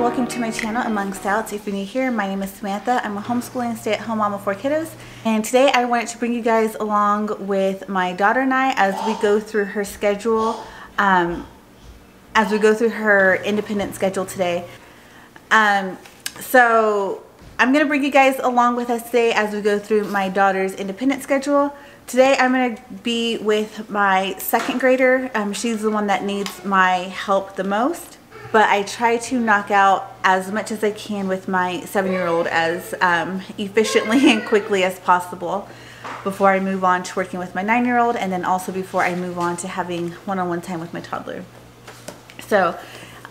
welcome to my channel, Among.stouts. If you're new here, my name is Samantha. I'm a homeschooling stay-at-home mom of 4 kiddos. And today I wanted to bring you guys along with my daughter and I as we go through her schedule, as we go through her independent schedule today. So I'm going to bring you guys along with us today as we go through my daughter's independent schedule. Today I'm going to be with my second grader. She's the one that needs my help the most. But I try to knock out as much as I can with my 7-year-old as efficiently and quickly as possible before I move on to working with my 9-year-old, and then also before I move on to having one-on-one time with my toddler. So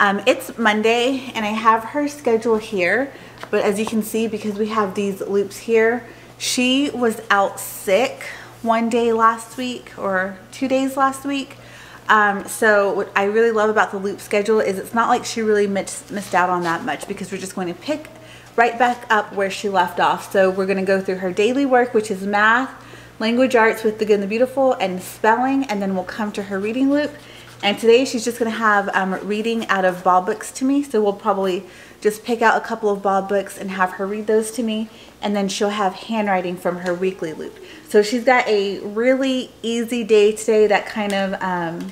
it's Monday and I have her schedule here, but as you can see, because we have these loops here, she was out sick one day last week or 2 days last week. So what I really love about the loop schedule is it's not like she really missed out on that much, because we're just going to pick right back up where she left off. So we're going to go through her daily work, which is math, language arts with the good and the beautiful, and spelling, and then we'll come to her reading loop. And today she's just going to have reading out of Bob books to me. So we'll probably just pick out a couple of Bob books and have her read those to me, and then she'll have handwriting from her weekly loop. So she's got a really easy day today that kind of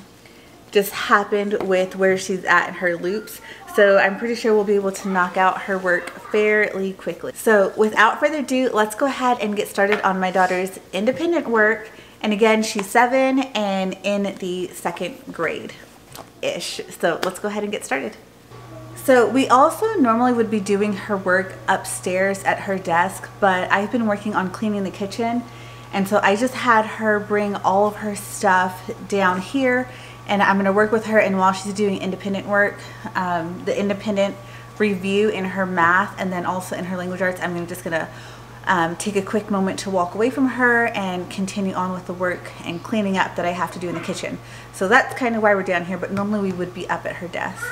just happened with where she's at in her loops. So I'm pretty sure we'll be able to knock out her work fairly quickly. So without further ado, let's go ahead and get started on my daughter's independent work. And again, she's 7 and in the 2nd grade-ish. So let's go ahead and get started. So we also normally would be doing her work upstairs at her desk, but I've been working on cleaning the kitchen. And so I just had her bring all of her stuff down here, and I'm going to work with her, and while she's doing independent work, the independent review in her math and then also in her language arts, I'm just going to take a quick moment to walk away from her and continue on with the work and cleaning up that I have to do in the kitchen. So that's kind of why we're down here, but normally we would be up at her desk.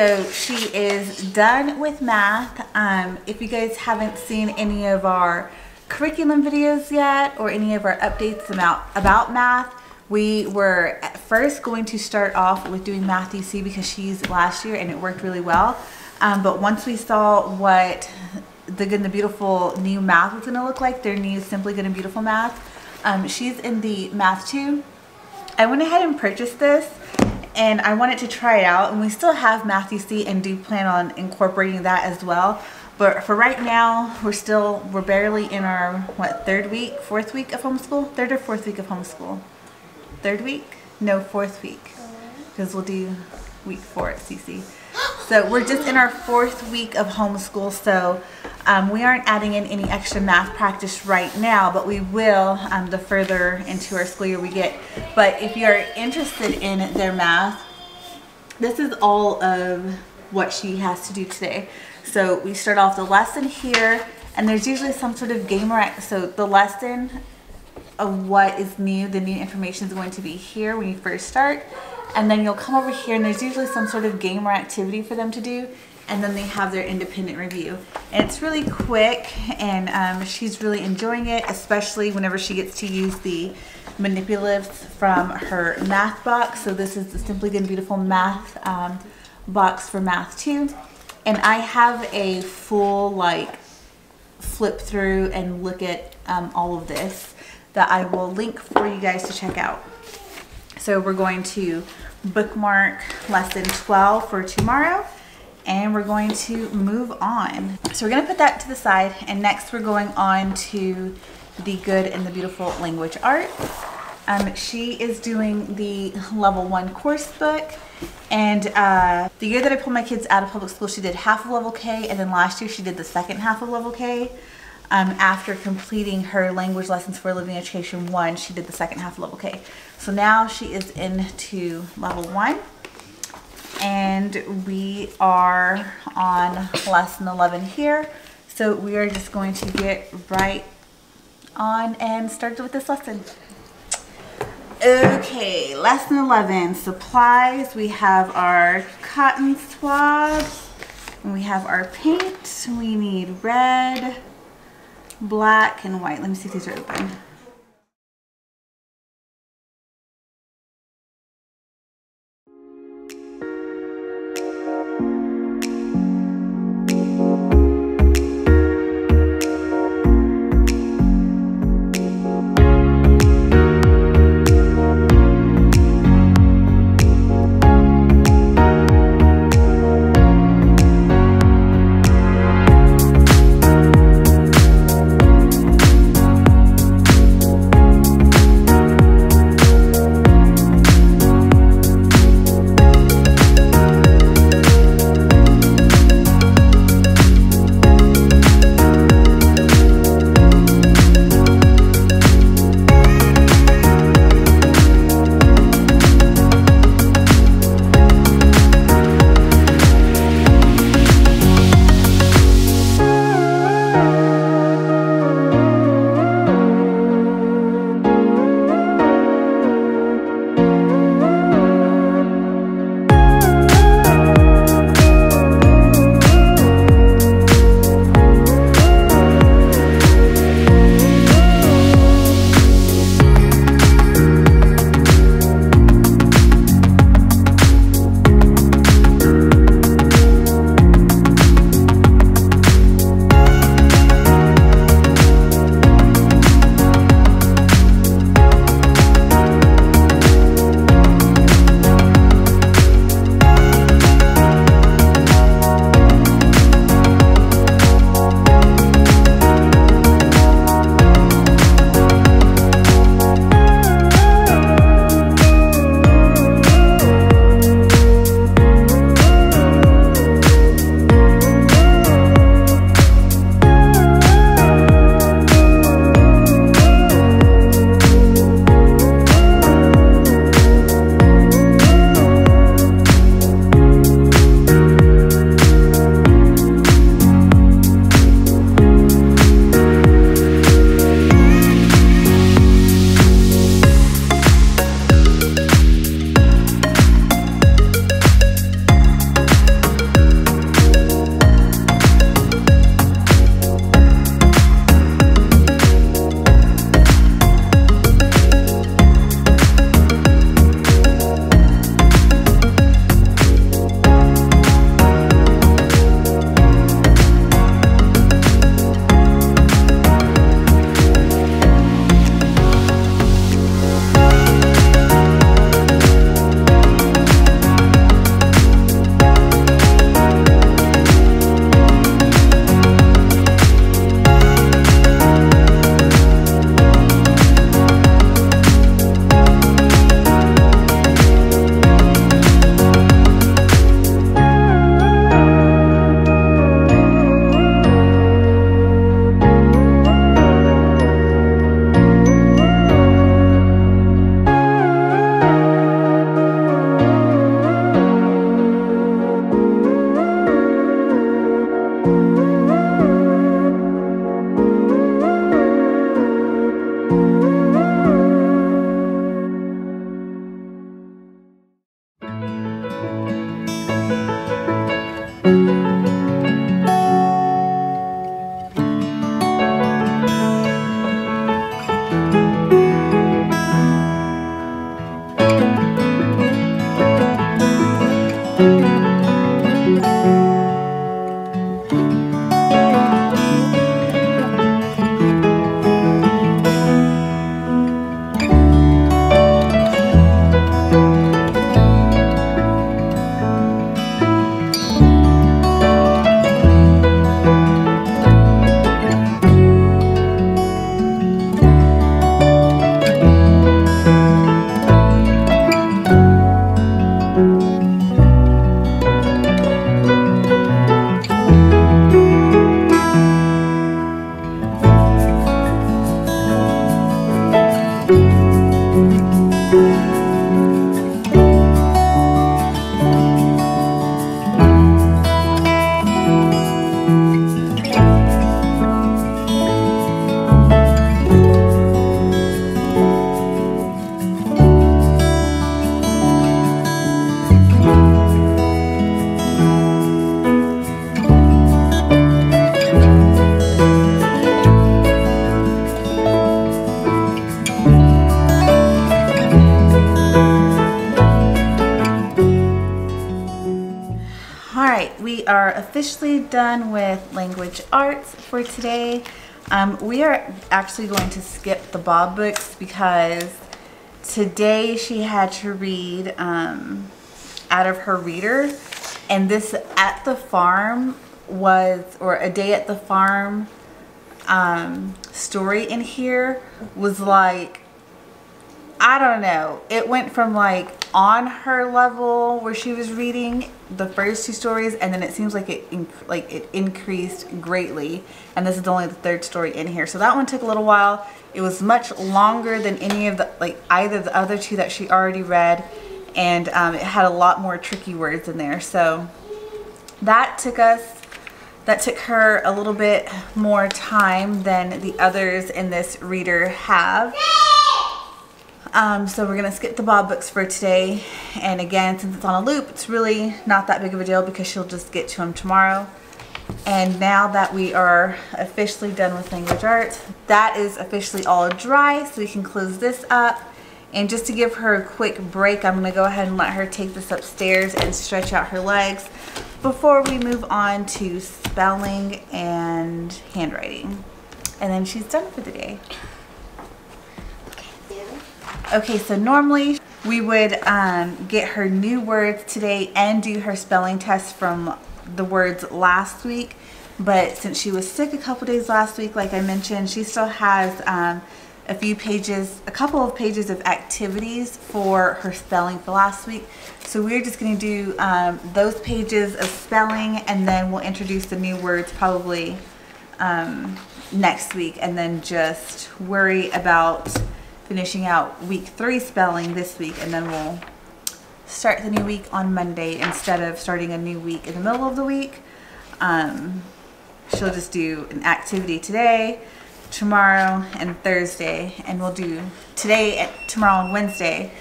So she is done with math. If you guys haven't seen any of our curriculum videos yet or any of our updates about math, we were at first going to start off with doing Math DC because she's last year and it worked really well. But once we saw what the Good and the Beautiful new math was going to look like, their new Simply Good and Beautiful math, she's in the Math 2. I went ahead and purchased this and I wanted to try it out, and we still have Math DC and do plan on incorporating that as well. But for right now, we're barely in our, fourth week of homeschool? Third or fourth week of homeschool? Third week? No, fourth week, because we'll do week 4 at CC. So we're just in our 4th week of homeschool, so we aren't adding in any extra math practice right now, but we will the further into our school year we get. But if you're interested in their math, this is all of what she has to do today. So we start off the lesson here, and there's usually some sort of game, so the lesson of what is new, the new information is going to be here when you first start, and then you'll come over here and there's usually some sort of game or activity for them to do, and then they have their independent review, and it's really quick, and she's really enjoying it, especially whenever she gets to use the manipulatives from her math box. So this is the Simply Good and Beautiful math box for Math 2, and I have a full flip through and look at all of this that I will link for you guys to check out. So we're going to bookmark lesson 12 for tomorrow, and we're going to move on. So we're going to put that to the side, and next we're going on to the Good and the Beautiful language art. She is doing the level 1 course book, and the year that I pulled my kids out of public school, she did half of level K, and then last year she did the second half of level K. After completing her language lessons for Living Education 1, she did the second half of level K. So now she is into level 1, and we are on lesson 11 here. So we are just going to get right on and start with this lesson. Okay, lesson 11, supplies. We have our cotton swabs, and we have our paint. We need red, black, and white. Let me see if these are open. are officially done with language arts for today. We are actually going to skip the Bob books because today she had to read out of her reader, and this at the farm was, or a day at the farm story in here was like, I don't know, it went from like on her level where she was reading the first two stories, and then it seems like it increased greatly, and this is only the third story in here. So that one took a little while. It was much longer than any of the, like either the other two that she already read, and it had a lot more tricky words in there. So that took her a little bit more time than the others in this reader have. So we're gonna skip the Bob books for today, and again, since it's on a loop, it's really not that big of a deal because she'll just get to them tomorrow. And now that we are officially done with language arts, that is officially all dry, so we can close this up. And just to give her a quick break, I'm gonna go ahead and let her take this upstairs and stretch out her legs before we move on to spelling and handwriting. And then she's done for the day. Okay, so normally we would get her new words today and do her spelling test from the words last week. But since she was sick a couple days last week, like I mentioned, she still has a couple of pages of activities for her spelling for last week. So we're just going to do those pages of spelling, and then we'll introduce the new words probably next week, and then just worry about finishing out week 3 spelling this week, and then we'll start the new week on Monday instead of starting a new week in the middle of the week. She'll just do an activity today, tomorrow, and Thursday, and we'll do today, tomorrow, and Wednesday,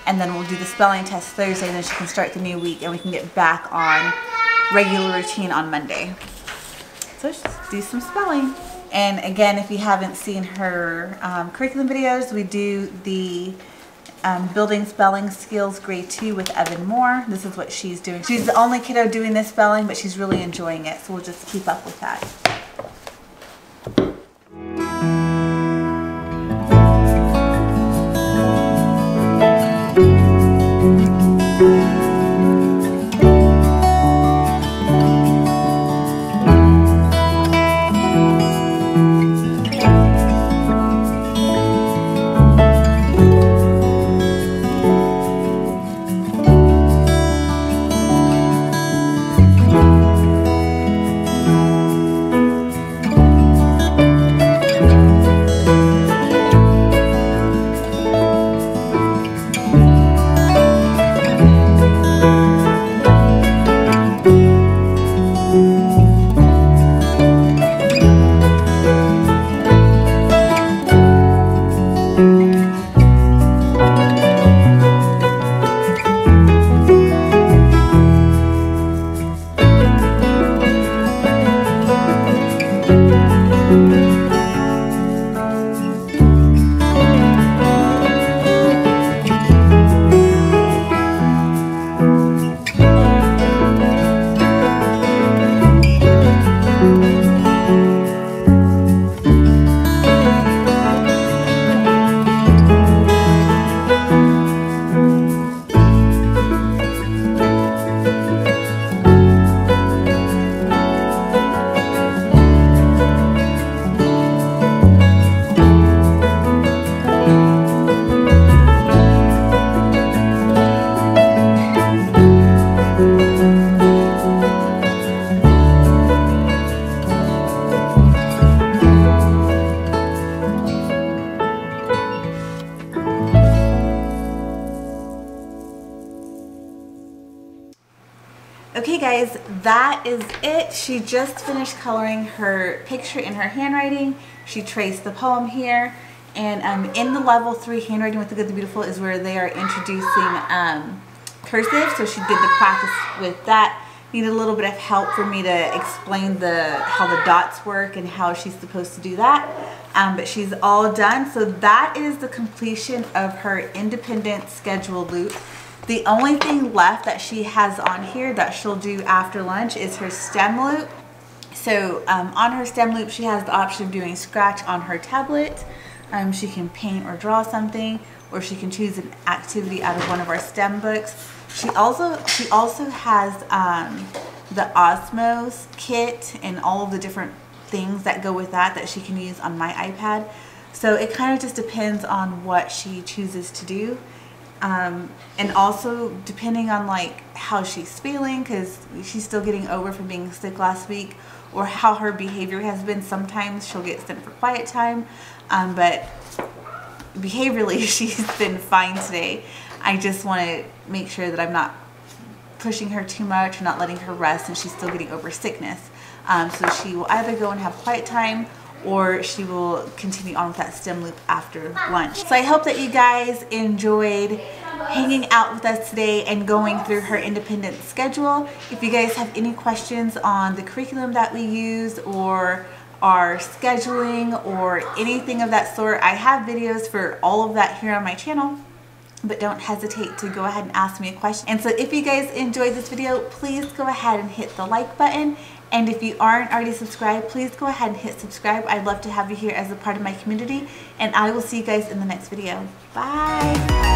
and then we'll do the spelling test Thursday, and then she can start the new week and we can get back on regular routine on Monday. So let's just do some spelling. And again, if you haven't seen her curriculum videos, we do the Building Spelling Skills Grade 2 with Evan Moore. This is what she's doing. She's the only kiddo doing this spelling, but she's really enjoying it, so we'll just keep up with that. Okay guys, that is it. She just finished coloring her picture in her handwriting. She traced the poem here, and in the level 3 handwriting with the good, the beautiful is where they are introducing cursive, so she did the practice with that. Needed a little bit of help for me to explain how the dots work and how she's supposed to do that, but she's all done. So that is the completion of her independent schedule loop. The only thing left that she has on here that she'll do after lunch is her stem loop. So on her stem loop, she has the option of doing scratch on her tablet. She can paint or draw something, or she can choose an activity out of one of our STEM books. She also has the Osmos kit and all of the different things that go with that she can use on my iPad. So it kind of just depends on what she chooses to do. And also depending on like how she's feeling, because she's still getting over from being sick last week, or how her behavior has been. Sometimes she'll get sent for quiet time, but behaviorally she's been fine today. I just want to make sure that I'm not pushing her too much, or not letting her rest, and she's still getting over sickness. So she will either go and have quiet time, or she will continue on with that stem loop after lunch. So I hope that you guys enjoyed hanging out with us today and going through her independent schedule. If you guys have any questions on the curriculum that we use, or our scheduling, or anything of that sort, I have videos for all of that here on my channel. But don't hesitate to go ahead and ask me a question. And so if you guys enjoyed this video, please go ahead and hit the like button. And if you aren't already subscribed, please go ahead and hit subscribe. I'd love to have you here as a part of my community. And I will see you guys in the next video. Bye.